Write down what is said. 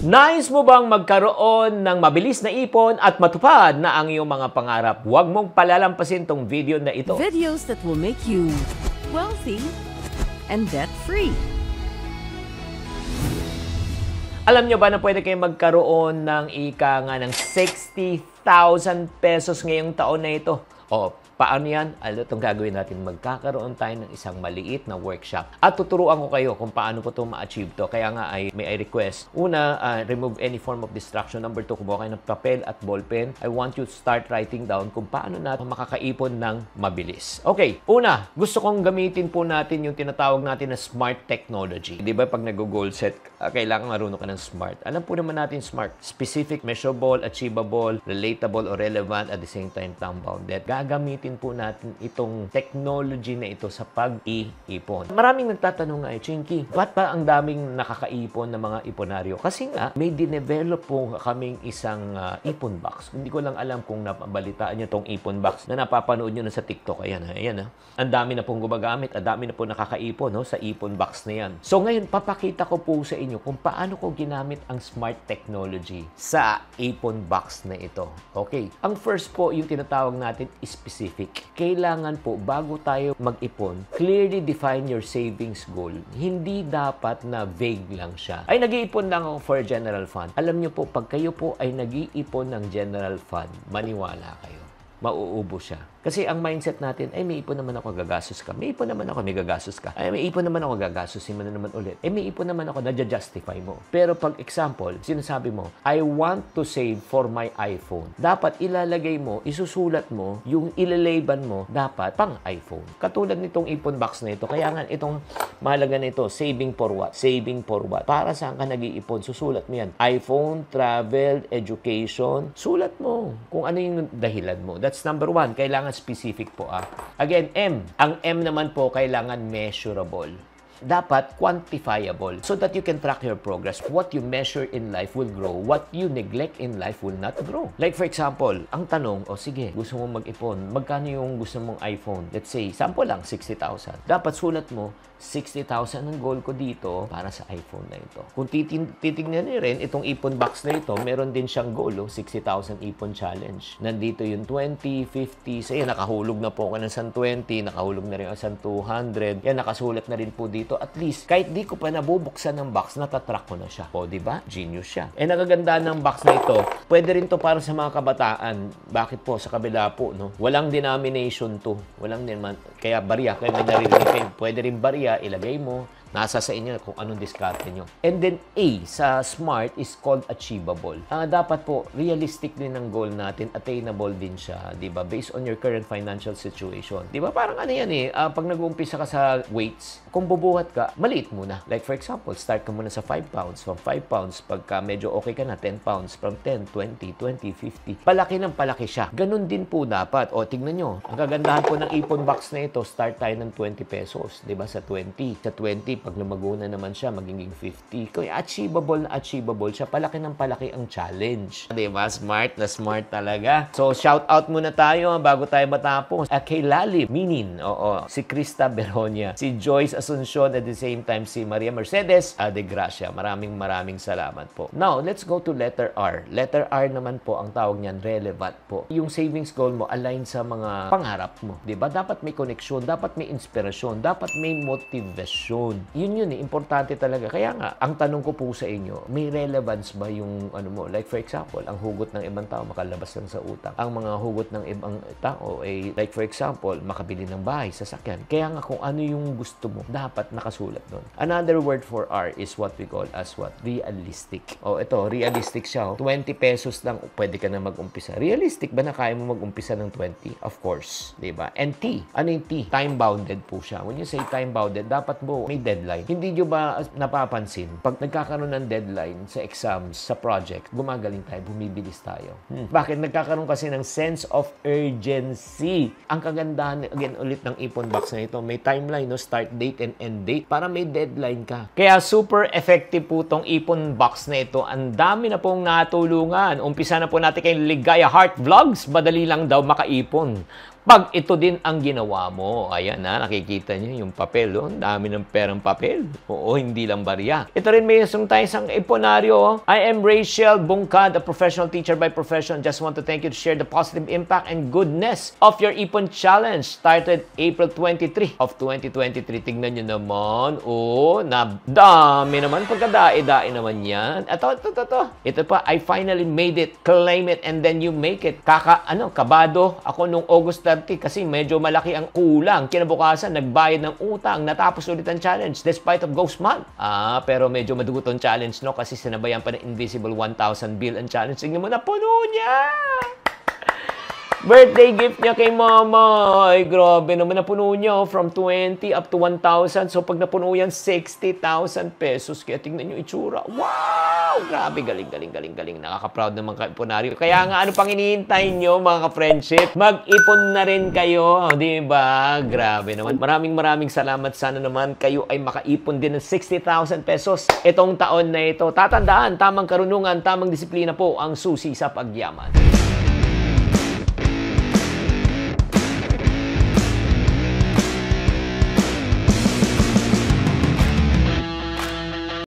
Nais mo bang magkaroon ng mabilis na ipon at matupad na ang iyong mga pangarap? Huwag mong palalampasin tong video na ito. Videos that will make you wealthy and debt-free. Alam nyo ba na pwede kayong magkaroon ng ika nga ng 60,000 pesos ngayong taon na ito? O, paano yan? Ano itong gagawin natin? Magkakaroon tayo ng isang maliit na workshop. At tuturuan ko kayo kung paano ko ito ma-achieve to. Kaya nga, may I request. Una, remove any form of distraction. Number 2, kumuha kayo ng papel at ballpen. I want you to start writing down kung paano natin makakaipon ng mabilis. Okay, una, gusto kong gamitin po natin yung tinatawag natin na smart technology. Di ba pag nag-goal set, kailangan marunong ka ng smart. Alam po naman natin smart. Specific, measurable, achievable, relatable, or relevant, at the same time, time-bounded. Gagamitin po natin itong technology na ito sa pag-iipon. Maraming nagtatanong nga, Chinky, ba't ba ang daming nakakaipon ng mga iponaryo? Kasi nga, may dinevelop po kaming isang ipon box. Hindi ko lang alam kung napabalitaan nyo itong ipon box na napapanood nyo na sa TikTok. Ayan, ayan. Ang dami na pong gumagamit, ang dami na po nakakaipon sa ipon box na yan. So ngayon, papakita ko po sa inyo kung paano ko ginamit ang smart technology sa ipon box na ito. Okay. Ang first po, yung tinatawag natin specific. Kailangan po, bago tayo mag-ipon, clearly define your savings goal. Hindi dapat na vague lang siya. Ay, nag-iipon lang ako for general fund. Alam nyo po, pag kayo po ay nag-iipon ng general fund, maniwala kayo, mauubos siya. Kasi ang mindset natin, ay may ipon naman ako, gagastos ka. May ipon naman ako, may gagastos ka. Ay may ipon naman ako, gagastosin mo na naman ulit. May ipon naman ako, nadja-justify mo. Pero pag example, sinasabi mo, I want to save for my iPhone. Dapat ilalagay mo, isusulat mo, yung ilalabel mo, dapat pang iPhone. Katulad nitong ipon box na ito. Kaya nga itong mahalaga na ito, saving for what? Saving for what? Para saan ka nag-iipon? Susulat mo yan. iPhone, travel, education. Sulat mo kung ano yung dahilan mo. That's number 1. Kailangan specific po. Again, M. Ang M naman po, kailangan measurable. Dapat quantifiable so that you can track your progress. What you measure in life will grow. What you neglect in life will not grow. Like for example, ang tanong, sige, gusto mong mag-ipon. Magkano yung gusto mong iPhone? Let's say, sample lang, 60,000. Dapat sulat mo, 60,000 ang goal ko dito para sa iPhone na ito. Kung titignan niyo rin, itong ipon box na ito, meron din siyang goal, 60,000 ipon challenge. Nandito yung 20, 50, say, nakahulog na po ako ng 120, nakahulog na rin ako ng 200. Yan, nakasulat na rin po dito. At least, kahit di ko pa nabubuksan ng box, natatrack ko na siya. O, diba? Genius siya. Nakagandaan ng box na ito, pwede rin to para sa mga kabataan. Bakit po? Sa kabila po, no? Walang denomination to. Walang din kaya barya, kaya may naririnig kayo. Pwede rin barya, ilagay mo, nasa sa inyo kung anong diskarte nyo. And then A sa SMART is called achievable. Dapat po, realistic din ang goal natin, attainable din siya, di ba? Based on your current financial situation. Di ba? Parang ano yan pag nag-uumpisa ka sa weights, kung bubuhat ka, maliit muna. Like for example, start ka muna sa 5 pounds. From 5 pounds, pagka medyo okay ka na, 10 pounds. From 10, 20, 20, 50. Palaki ng palaki siya. Ganun din po dapat. O, tignan nyo. Ang kagandahan po ng ipon box na ito, start tayo ng 20 pesos. Di ba? Sa 20. Sa 20, pag lumago na naman siya, magiging 50. Kaya achievable na achievable siya. Palaki ng palaki ang challenge. Diba? Smart na smart talaga. So, shout out muna tayo bago tayo matapos. Kay Lali Minin, si Krista Beronia, si Joyce Asuncion, at the same time si Maria Mercedes de Gracia. Maraming salamat po. Now, let's go to letter R. Letter R naman po, ang tawag niyan, relevant po. Yung savings goal mo, align sa mga pangarap mo. Diba? Dapat may connection, dapat may inspirasyon, dapat may motivation. Yun, importante talaga. Kaya nga, ang tanong ko po sa inyo, may relevance ba yung ano mo? Like for example, ang hugot ng ibang tao makalabas lang sa utang. Ang mga hugot ng ibang tao ay like for example, makabili ng bahay, sasakyan. Kaya nga kung ano yung gusto mo, dapat nakasulat doon. Another word for R is what we call as what? Realistic. Ito, realistic siya. 20 pesos lang, pwede ka na mag-umpisa. Realistic ba na kaya mo mag-umpisa ng 20? Of course. Diba? And T. Ano yung T? Time-bounded po siya. When you say time-bounded, dapat mo may deadline. Hindi nyo ba napapansin? Pag nagkakaroon ng deadline sa exams, sa project, gumagaling tayo, bumibilis tayo. Bakit? Nagkakaroon kasi ng sense of urgency. Ang kagandahan, again, ulit ng ipon box na ito, may timeline, no? Start date and end date, para may deadline ka. Kaya super effective po tong ipon box na ito. Ang dami na pong natulungan. Umpisa na po natin kay Ligaya Heart Vlogs. Madali lang daw makaipon. pag ito din ang ginawa mo. Ayan na, nakikita niyo yung papel. Oh. Ang dami ng perang papel. Oo, hindi lang barya. Ito rin may isang tayo isang iponaryo. I am Rachel Bungkad, a professional teacher by profession. Just want to thank you to share the positive impact and goodness of your Ipon Challenge started April 23 of 2023. Tignan nyo naman. Oh, dami naman. Pagkadae-dae naman yan. Ito pa, I finally made it. Claim it and then you make it. Kabado ako nung August 30 kasi medyo malaki ang kulang. Kinabukasan, nagbayad ng utang. Natapos ulit ang challenge despite of ghost month. Pero medyo madugot ang challenge, no? Kasi sinabayan pa ng invisible 1,000 bill ang challenge. Tingnan mo na, puno niya! Birthday gift niya kay mama. Ay, grabe naman napuno niya. From 20 up to 1,000. So, pag napuno yan, 60,000 pesos. Kaya tingnan niyo itsura. Wow! Grabe, galing. Nakaka-proud naman ka-iponaryo. Kaya nga, ano pang hinihintay niyo, mga ka-friendship? Mag-ipon na rin kayo. Di ba? Grabe naman. Maraming salamat. Sana naman kayo ay makaipon din ng 60,000 pesos itong taon na ito. Tatandaan, tamang karunungan, tamang disiplina po ang susi sa pagyaman.